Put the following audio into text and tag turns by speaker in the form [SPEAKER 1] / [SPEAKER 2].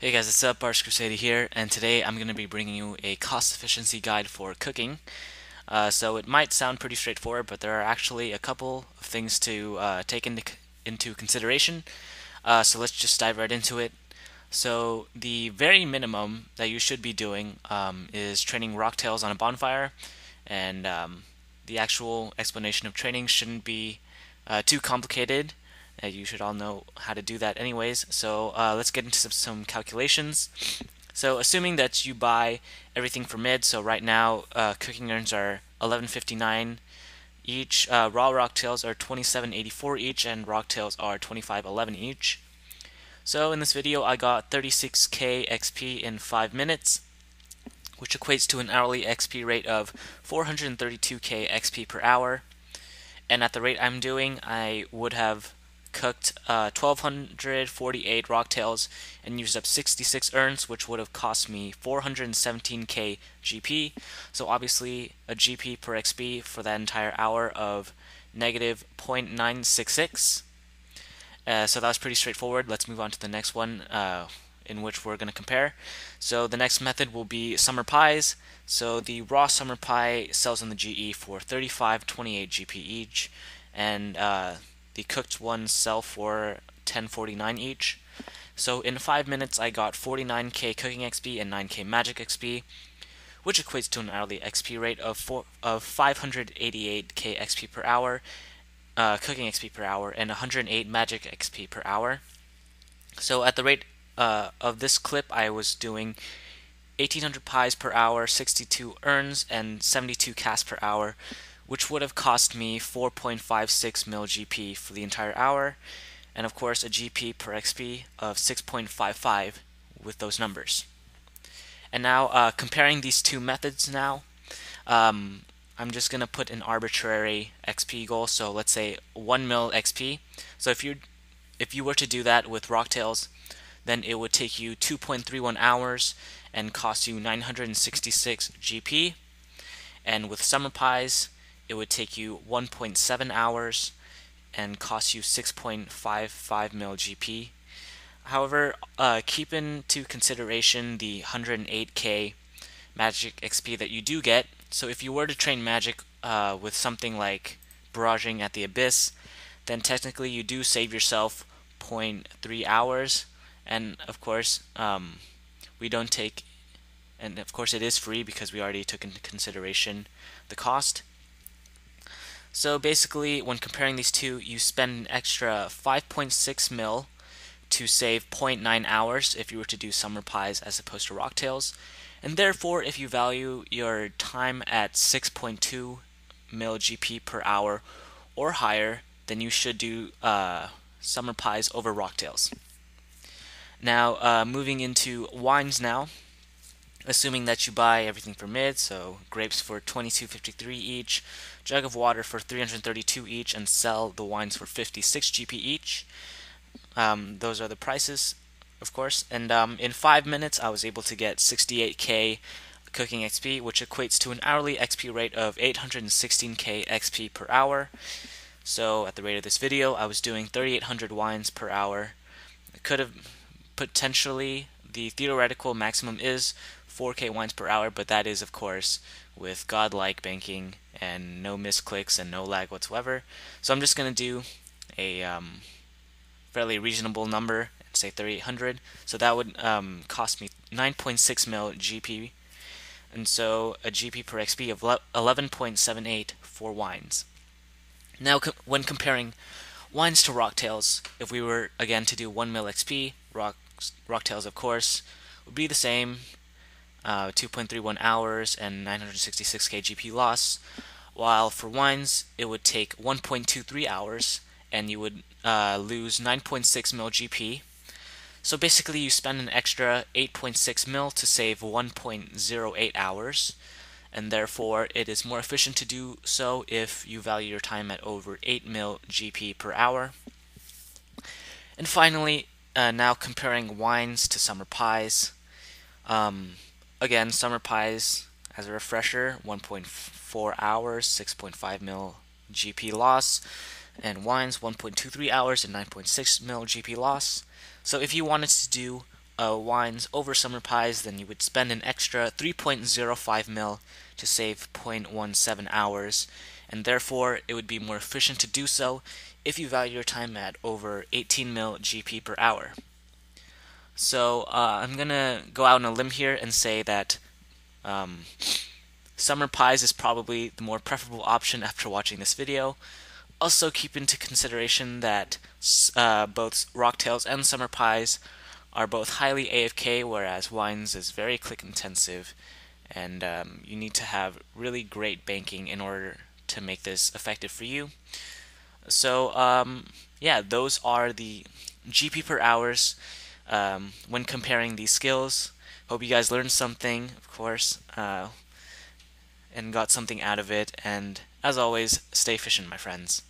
[SPEAKER 1] Hey guys, what's up? Bars Crusader here, and today I'm going to be bringing you a cost efficiency guide for cooking. So it might sound pretty straightforward, but there are actually a couple of things to take into consideration. So let's just dive right into it. So the very minimum that you should be doing is training rocktails on a bonfire, and the actual explanation of training shouldn't be too complicated. You should all know how to do that anyways. So let's get into some calculations. So assuming that you buy everything for mid, so right now cooking urns are 11.59 each, raw rocktails are 27.84 each, and rocktails are 25.11 each. So in this video I got 36k XP in 5 minutes, which equates to an hourly XP rate of 432k XP per hour. And at the rate I'm doing, I would have cooked 1,248 rocktails and used up 66 urns, which would have cost me 417k GP. So obviously a GP per XP for that entire hour of negative 0.966. So that was pretty straightforward. Let's move on to the next one, in which we're going to compare. So the next method will be summer pies. So the raw summer pie sells on the GE for 35.28 GP each, and the cooked ones sell for 10.49 each. So in 5 minutes I got 49k cooking XP and 9k magic XP, which equates to an hourly XP rate of 588k XP per hour, cooking XP per hour, and 108 magic XP per hour. So at the rate of this clip, I was doing 1800 pies per hour, 62 urns, and 72 casts per hour, which would have cost me 4.56 mil GP for the entire hour, and of course a GP per XP of 6.55 with those numbers. And now comparing these two methods now, I'm just going to put an arbitrary XP goal, so let's say 1 mil XP. So if you were to do that with rocktails, then it would take you 2.31 hours and cost you 966 GP. And with summer pies, it would take you 1.7 hours and cost you 6.55 mil GP. However, keep into consideration the 108k magic XP that you do get. So if you were to train magic with something like barraging at the abyss, then technically you do save yourself 0.3 hours, and of course we don't take, and of course it is free because we already took into consideration the cost. So basically when comparing these two, you spend an extra 5.6 mil to save 0.9 hours if you were to do summer pies as opposed to rocktails. And therefore, if you value your time at 6.2 mil GP per hour or higher, then you should do summer pies over rocktails. Now, moving into wines now, assuming that you buy everything for mid, so grapes for 22.53 each, jug of water for 332 each, and sell the wines for 56 GP each. Those are the prices, of course, and in 5 minutes I was able to get 68k cooking XP, which equates to an hourly XP rate of 816k XP per hour. So at the rate of this video, I was doing 3800 wines per hour. I could have potentially, the theoretical maximum is 4k wines per hour, but that is of course with godlike banking and no misclicks and no lag whatsoever. So I'm just going to do a fairly reasonable number, say 3800. So that would cost me 9.6 mil GP, and so a GP per XP of 11.78 for wines. Now when comparing wines to rocktails, if we were again to do 1 mil XP, rocktails of course would be the same, 2.31 hours and 966k GP loss, while for wines it would take 1.23 hours and you would lose 9.6 mil GP. So basically you spend an extra 8.6 mil to save 1.08 hours, and therefore it is more efficient to do so if you value your time at over 8 mil GP per hour. And finally, now comparing wines to summer pies. Again, summer pies, as a refresher, 1.4 hours, 6.5 mil GP loss, and wines 1.23 hours and 9.6 mil GP loss. So if you wanted to do wines over summer pies, then you would spend an extra 3.05 mil to save 0.17 hours, and therefore it would be more efficient to do so if you value your time at over 18 mil GP per hour. So I'm gonna go out on a limb here and say that um, summer pies is probably the more preferable option after watching this video. Also keep into consideration that both Rocktails and Summer Pies are both highly AFK, whereas Wines is very click intensive, and you need to have really great banking in order to make this effective for you. So yeah, those are the GP per hours when comparing these skills. Hope you guys learned something, of course, and got something out of it, and as always, stay efficient, my friends.